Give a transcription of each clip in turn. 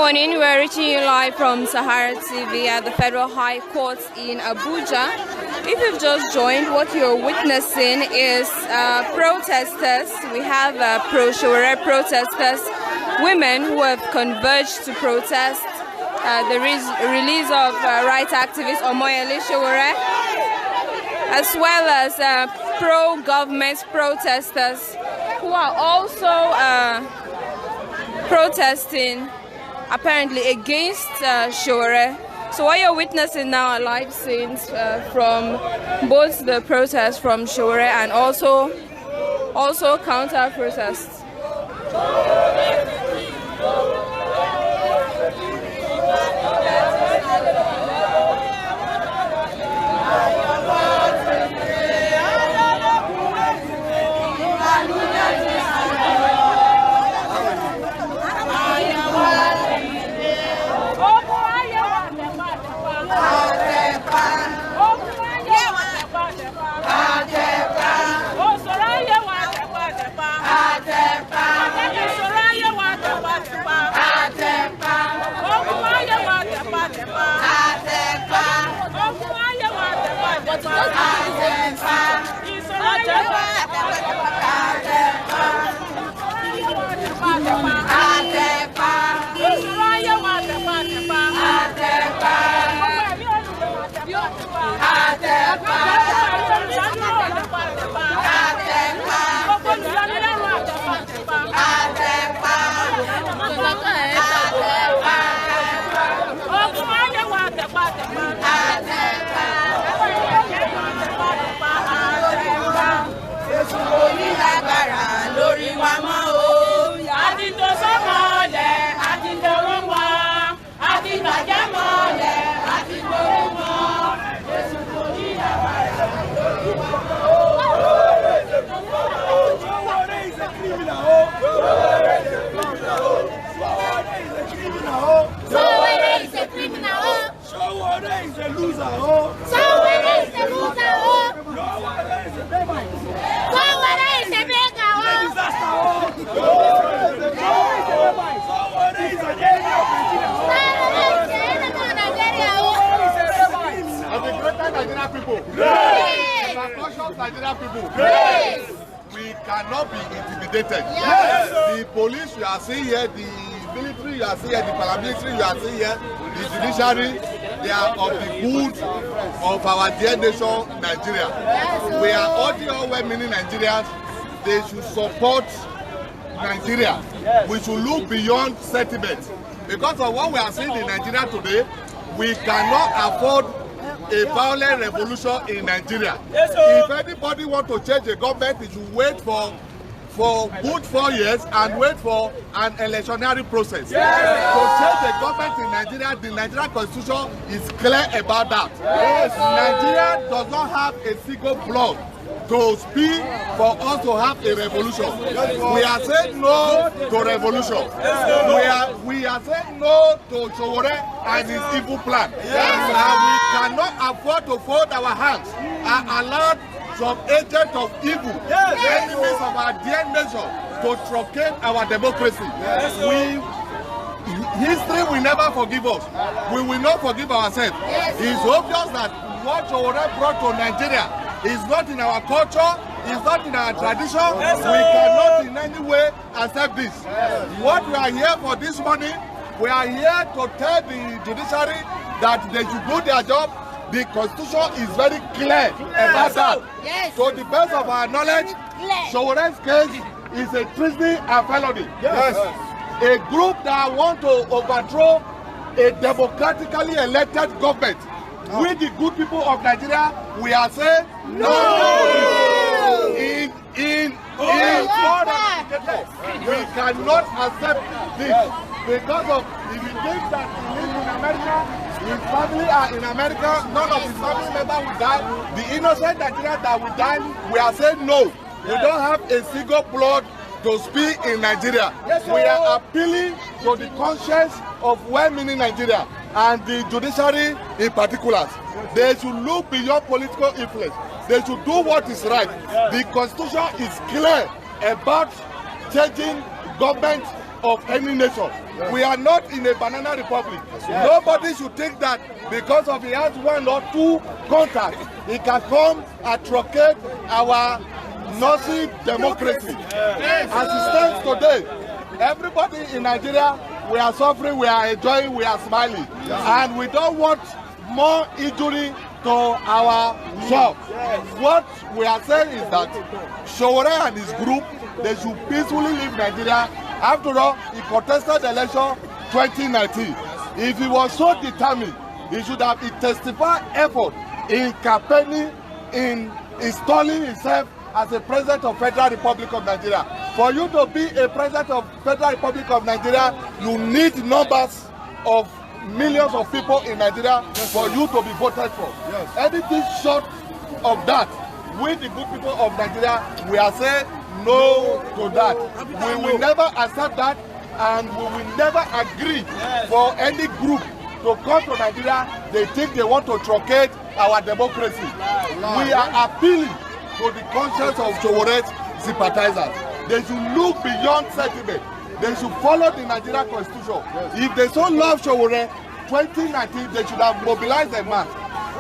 morning. We're reaching you live from Sahara TV at the Federal High Court in Abuja. If you've just joined, what you're witnessing is protesters. We have pro-SOWORE protesters, women who have converged to protest the release of rights activist Omoyele SOWORE, as well as pro-government protesters who are also protesting apparently against SOWORE. So what you're witnessing now are live scenes from both the protests from SOWORE and also counter protests. Nigerian people, we cannot be intimidated. Yes. The police you are seeing here, the military you are seeing here, the paramilitary you are seeing here, the judiciary, they are of the good of our dear nation, Nigeria. Yes. We are urging all well-meaning Nigerians, they should support Nigeria. Yes. We should look beyond sentiment. Because of what we are seeing in Nigeria today, we cannot afford a violent revolution in Nigeria. Yes, if anybody want to change the government, it should wait for good 4 years and wait for an electionary process. Yes. To change the government in Nigeria, the Nigerian constitution is clear about that. Yes. Nigeria does not have a single block to speak for us to have a revolution. We are saying no to revolution. We are saying no to SOWORE and his evil plan. And we cannot afford to fold our hands and allow some agents of evil, enemies of our dear nation, to truncate our democracy. History will never forgive us. We will not forgive ourselves. It's obvious that what SOWORE brought to Nigeria is not in our culture, it's not in our tradition. We cannot in any way accept this. What we are here for this morning, we are here to tell the judiciary that they should do their job. The constitution is very clear about that. Yes. To the best of our knowledge, SOWORE's case is a treason and felony. Yes. A group that want to overthrow a democratically elected government. We, the good people of Nigeria, we are saying no. We cannot accept this because of if you think that he lives in America, his family are in America, none of his family members will die. The innocent Nigerians that will die, we are saying no. We don't have a single blood to speak in Nigeria. We are appealing to the conscience of well-meaning Nigeria and the judiciary in particular. They should look beyond political influence. They should do what is right. The constitution is clear about changing government of any nation. We are not in a banana republic. Nobody should think that because of he has 1 or 2 contacts, he can come and truncate our Nazi democracy. As it stands today, everybody in Nigeria, we are suffering, we are enjoying, we are smiling. And we don't want more injury to our shop. What we are saying is that SOWORE and his group, they should peacefully leave Nigeria. After all, he contested the election 2019. If he was so determined, he should have intensified effort in campaigning, in installing himself as a president of Federal Republic of Nigeria. For you to be a president of Federal Republic of Nigeria, you need numbers of millions of people in Nigeria for you to be voted for. Anything short of that, we the good people of Nigeria, we are saying no to that. We will never accept that, and we will never agree for any group to come to Nigeria. They think they want to truncate our democracy. We are appealing to the conscience of SOWORE sympathizers. They should look beyond sentiment. They should follow the Nigerian constitution. If they so love SOWORE, 2019 they should have mobilized a man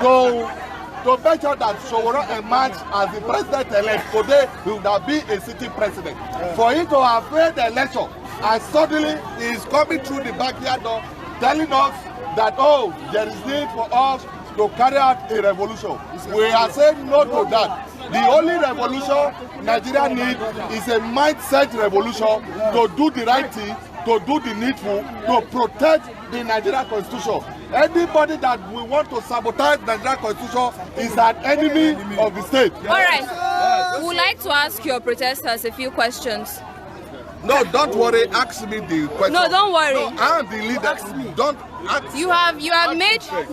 to make sure that SOWORE emerged as the president-elect. Today he would have been a sitting president. For him to have failed the election and suddenly he is coming through the backyard door telling us that, oh, there is need for us to carry out a revolution. We are saying no to that. The only revolution Nigeria needs is a mindset revolution to do the right thing, to do the needful, to protect the Nigerian constitution. Anybody that we want to sabotage the Nigerian constitution is an enemy of the state. All right. We would like to ask your protesters a few questions. No, don't worry. Ask me the question. No, don't worry. No, I'm the leader. Ask me. Don't ask. You have made I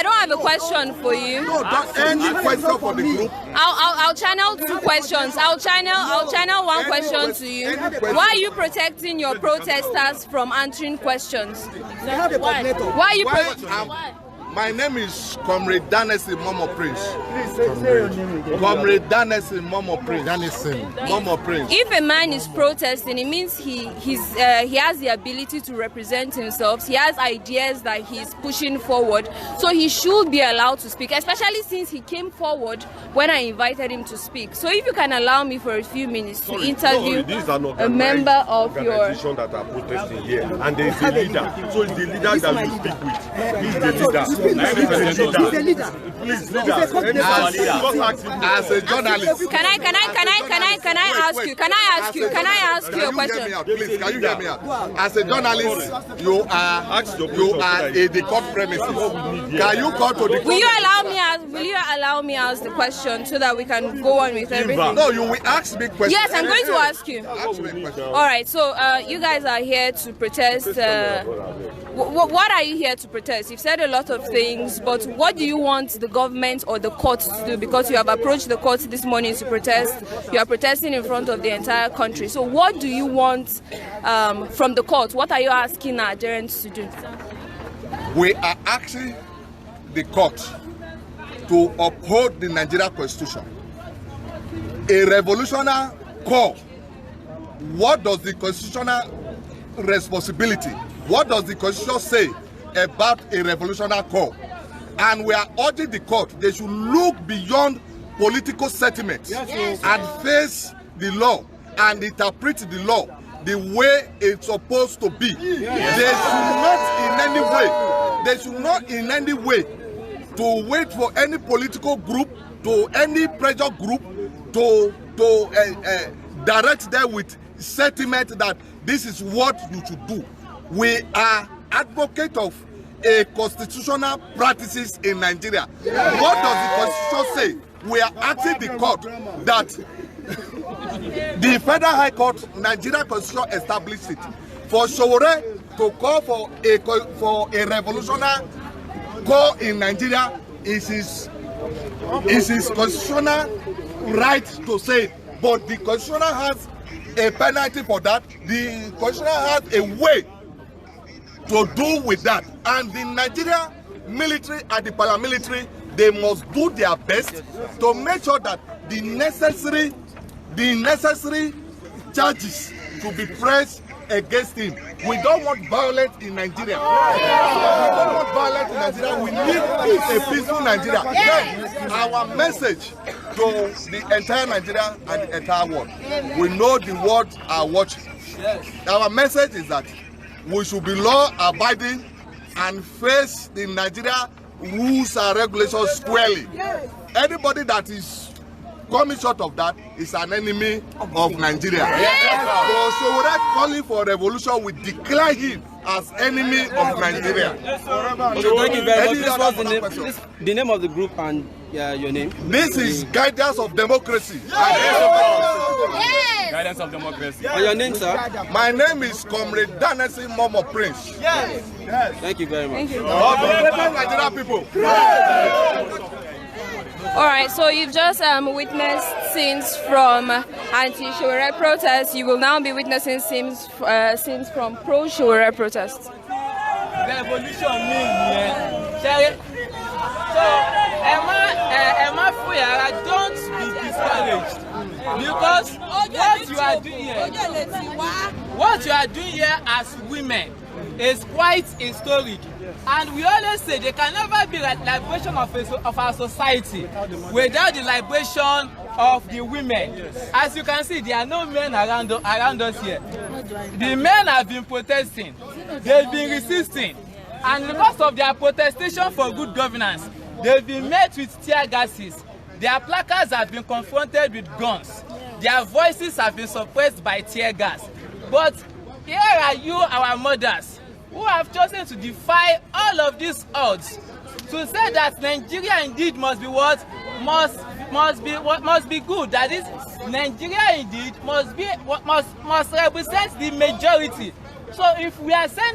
don't have a question for you. No, don't any question for the group. I'll channel 2 questions. I'll channel 1 question to you. Why are you protecting your protesters from answering questions? Why are you protecting? My name is Comrade Danesi Momo Prince. Comrade Danesi Momo Prince. Momo Prince. If a man is protesting, it means he has the ability to represent himself. He has ideas that he's pushing forward. So he should be allowed to speak, especially since he came forward when I invited him to speak. So if you can allow me for a few minutes to interview a member of your organization that are protesting here, and there is a leader. So it's the leader that you speak with. He's the leader. He's a leader. Please, leader. As a journalist. Can I ask you a question? Please, can you hear me out? As a journalist, you are in the court premises. Can you call to the court? Will you allow me ask the question so that we can go on with everything? No, you will ask me questions. Yes, I'm going to ask you. Ask me a question. All right, so you guys are here to protest. What are you here to protest? You've said a lot of things, but what do you want the government or the courts to do? Because you have approached the courts this morning to protest. You are protesting in front of the entire country. So what do you want from the court? What are you asking Nigerians to do? We are asking the court to uphold the Nigerian constitution. A revolutionary call. What does the constitutional responsibility, what does the constitution say about a revolutionary call? And we are urging the court, they should look beyond political settlements and face the law and interpret the law the way it's supposed to be. They should not in any way to wait for any political group, to any pressure group to direct them with sentiment that this is what you should do. We are advocates of a constitutional practices in Nigeria. What does the constitution say? We are asking the court that the Federal High Court, Nigeria Constitution established it. For SOWORE to call for a revolutionary call in Nigeria is his constitutional right to say it. But the constitution has a penalty for that. The constitution has a way to do with that. And the Nigeria military and the paramilitary, they must do their best to make sure that the necessary charges to be pressed against him. We don't want violence in Nigeria. We don't want violence in Nigeria. We need a peaceful Nigeria. Then our message to the entire Nigeria and the entire world. We know the world are watching. Our message is that we should be law-abiding and face the Nigeria rules and regulations squarely. Anybody that is coming short of that is an enemy of Nigeria. So we're not calling for revolution. We declare him as enemy of Nigeria. Okay, thank you very much. This was the name of the group and your name. This is Guidance of Democracy. Guidance of Democracy. And your name, sir? My name is Comrade Danesi Momo Prince. Thank you very much. Thank you. Nigeria people. All right, so you've just witnessed scenes from anti-SOWORE protests. You will now be witnessing scenes from pro-SOWORE protests. Revolution means so Emma Fuyara, don't be discouraged because what you are doing here as women is quite historic. And we always say there can never be liberation of our society without the liberation of the women. As you can see, there are no men around us here. The men have been protesting, they've been resisting, and because of their protestation for good governance, they've been met with tear gases. Their placards have been confronted with guns. Their voices have been suppressed by tear gas. But here are you, our mothers, who have chosen to defy all of these odds, to say that Nigeria indeed must be what must be good. That is, Nigeria indeed must represent the majority. So if we are saying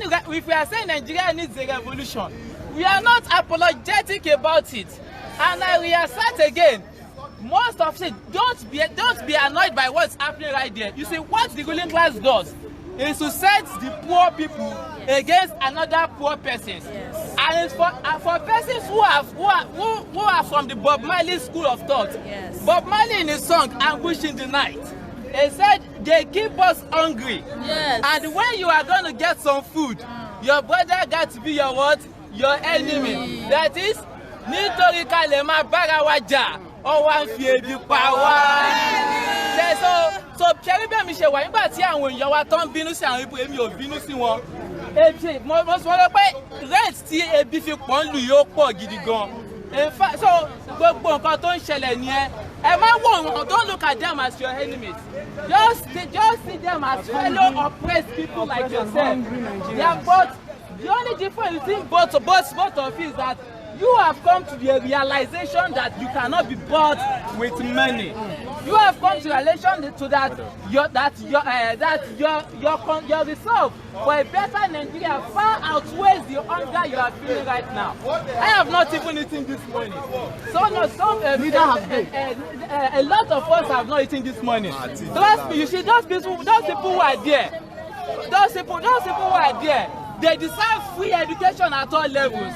Nigeria needs a revolution, we are not apologetic about it. And I reassert again, most of it, don't be annoyed by what's happening right there. You see, what the ruling class does is to set the poor people against another poor person. And it's for persons who are from the Bob Marley school of thought. Bob Marley in his song Ambush in the Night, he said they keep us hungry. And when you are going to get some food, your brother got to be your what? Your enemy. That is, nítorí ká lè máa bára wa jà, ó wá ń fi ebi pa wá. So KIRIBO mi ṣe wà nígbà tí àwọn èèyàn wa tán bínú sí àwọn ipò èmi ò bínú sí wọn. Mo sọ pé rent tí ebi fi pọ̀ ń lù yóò pọ̀ gidi gan. In fact, so gbogbo nǹkan tó ń ṣẹlẹ̀ nìyẹn. Ẹ má wò wọ́n, don't look at them as your enemies. Just see them as fellow oppressed people like yourself. But the only difference between both of you is that you have come to the realization that you cannot be bought with money. You have come to the realization that your resolve for a better Nigeria far outweighs the hunger you are feeling right now. I have not even eaten this morning. A lot of us have not eaten this morning. You see, those people who are there, they deserve free education at all levels.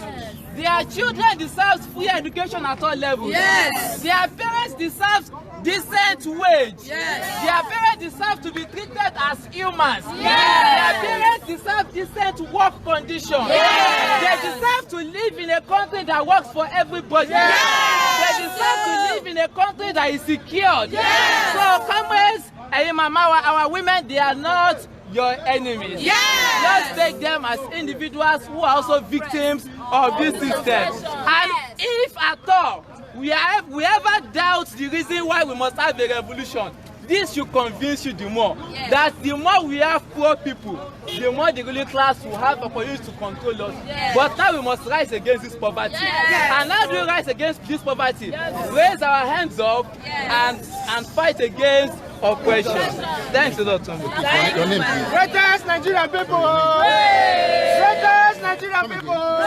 Their children deserve free education at all levels. Their parents deserve decent wage. Their parents deserve to be treated as humans. Their parents deserve decent work conditions. They deserve to live in a country that works for everybody. They deserve to live in a country that is secured. So, comrades, our women, they are not your enemies. Just take them as individuals who are also victims of this system. And if at all we ever doubt the reason why we must have a revolution, this should convince you the more that the more we have poor people, the more the ruling class will have opportunities to control us. But now we must rise against this poverty. And how do we rise against this poverty? Raise our hands up and fight against oppression. Thanks a lot, Tommy. Greatest Nigerian people! Greatest Nigerian people!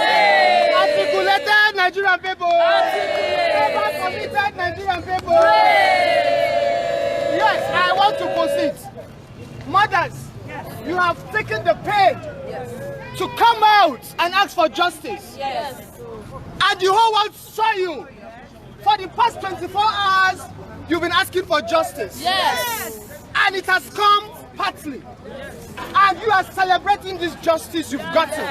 Articulated Nigerian people! Ever committed Nigerian people! Yes, I want to proceed. Mothers, you have taken the pain to come out and ask for justice. And the whole world saw you. For the past 24 hours, you've been asking for justice. And it has come partly. And you are celebrating this justice you've gotten.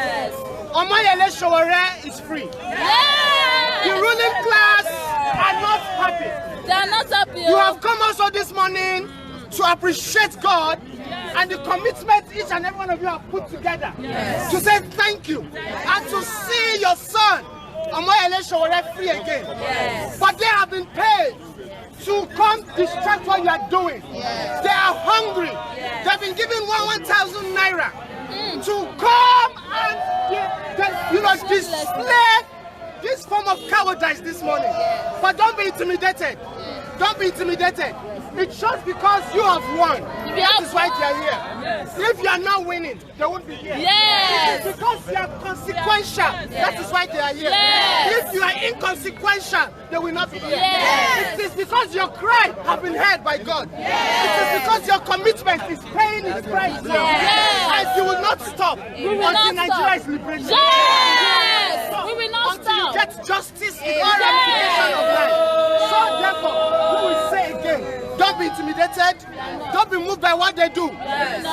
Omoyele SOWORE is free. The ruling class are not happy. They are not happy. You have come also this morning to appreciate God and the commitment each and every one of you have put together to say thank you and to see your son Omoyele SOWORE free again. But they have been paid to come distract what you are doing. They are hungry. They've been given 1,000 naira to come and display this form of cowardice this morning. But don't be intimidated. Don't be intimidated. It's just because you have won. That is why they are here. If you are not winning, they won't be here. It is because you are consequential. That is why they are here. If you are inconsequential, they will not be here. It is because your cry has been heard by God. It is because your commitment is paying its price now. And you will not stop until Nigeria is liberated. We will not until you stop. get justice in all ramifications of life. So therefore, we will say again, don't be intimidated. Don't be moved by what they do.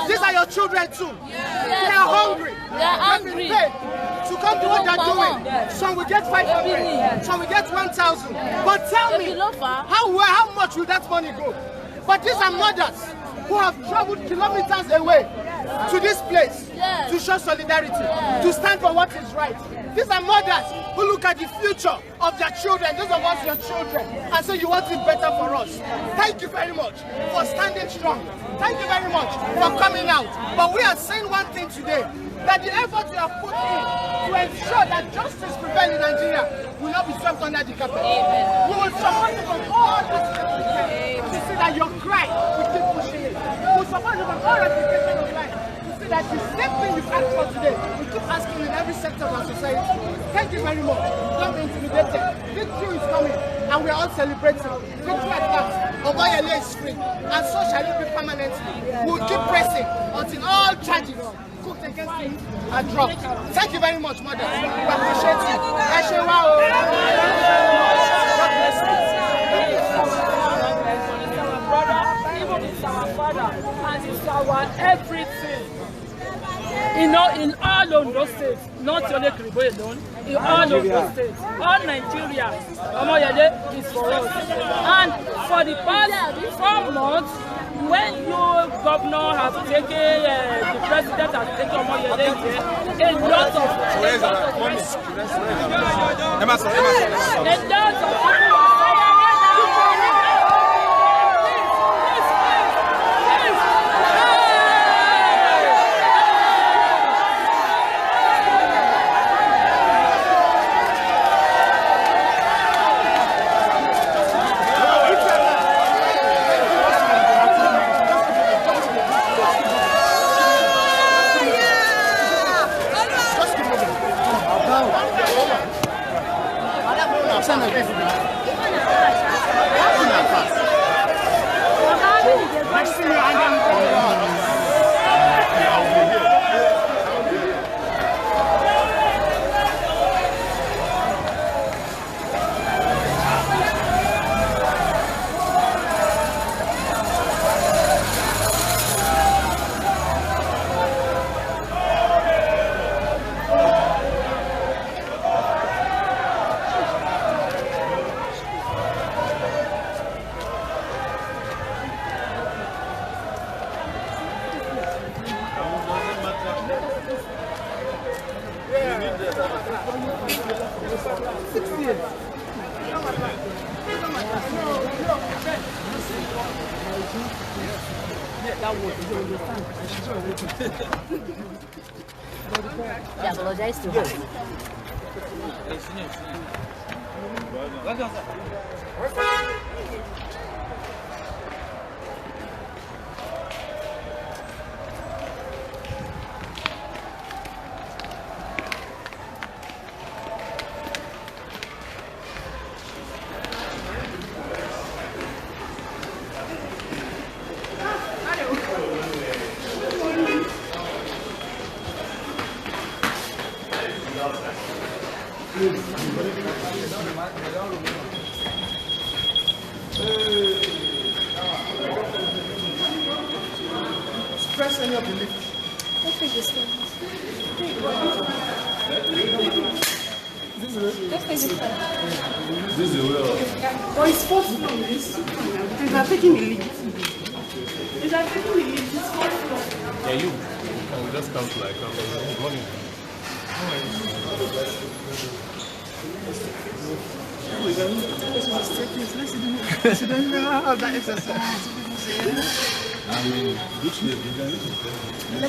These are your children too. They are hungry. They are hungry. To come to what they are doing. Some will get 500. Some will get 1,000. But tell me, how much will that money go? But these are mothers who have traveled kilometers away to this place to show solidarity, to stand for what is right. These are mothers who look at the future of their children. Those of us, your children, and so you want it better for us. Thank you very much for standing strong. Thank you very much for coming out. But we are saying one thing today, that the effort we have put in to ensure that justice prevails in Nigeria will not be swept under the carpet. We will support you from all aspects we can to see that your cry will keep pushing it. We will support you from all ramifications of life to see that the same thing you've asked for today, we keep asking in every sector of our society. Thank you very much. Don't be intimidated. Victory is coming and we are all celebrating. Victory at last. Omoyele is free and so shall it be permanently. We will keep pressing until all charges cooked against him are dropped. Thank you very much, mother. We appreciate you. God bless you. Even it's our father and it's our everything. You know, in all Ondo states, not only KIRIBO alone, in all Ondo states, all Nigeria, Omoyele is for us. And for the past 4 months, when your governor has taken, the president has taken Omoyele here, a lot of people They apologize to her. press any of the lift. This is the way. Oh, it's fourth floor. They are taking the lift. They are taking the lift. It's fourth floor. Yeah, you. We just come to like morning.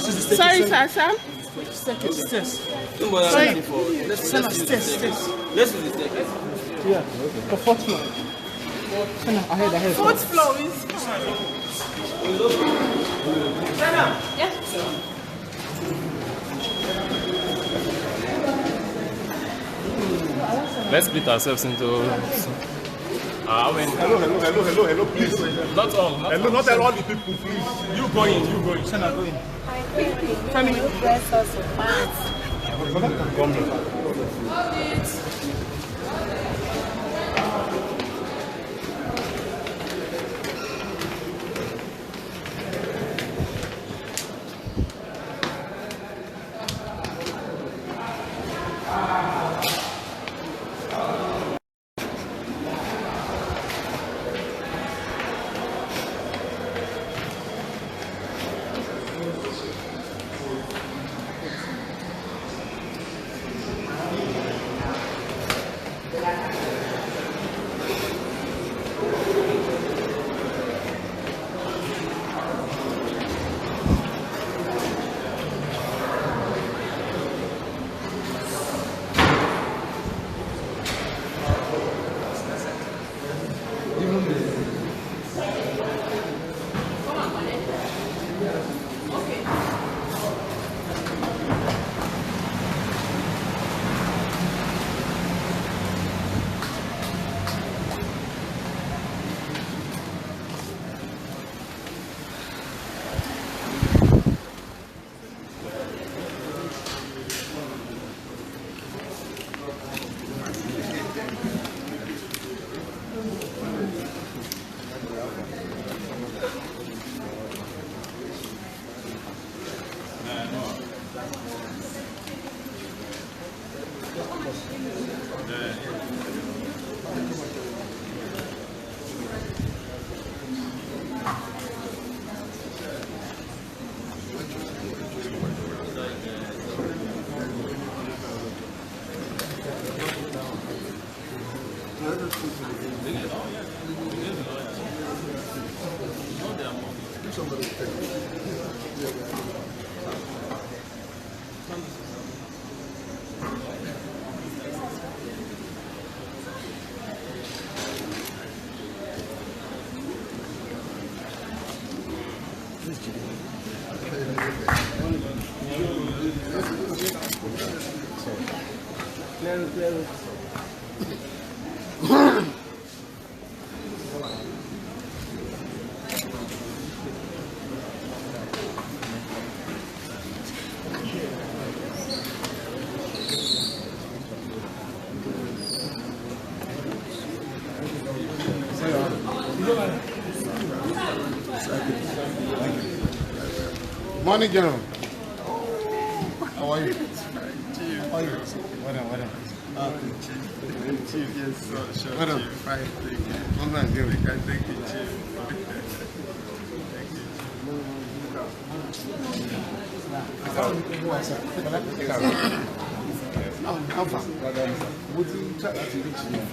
Sorry, sir, Sam. Stairs. Don't bother for. Let's use the staircase. Let's use the staircase. Yeah, the fourth floor. Ahead. Fourth floor is. Yeah. Let's split ourselves into. Hello, please. Not all. Hello, not all the people, please. You go in. Sana, go in. Family dress us for pants. Morning, General. How are you? How are you? What up? Chief, yes, sure. What up? Chief, fine, thank you. What's that doing? Thank you, Chief. How far? What do you try to reach here?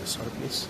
Sorry, please.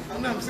I'm not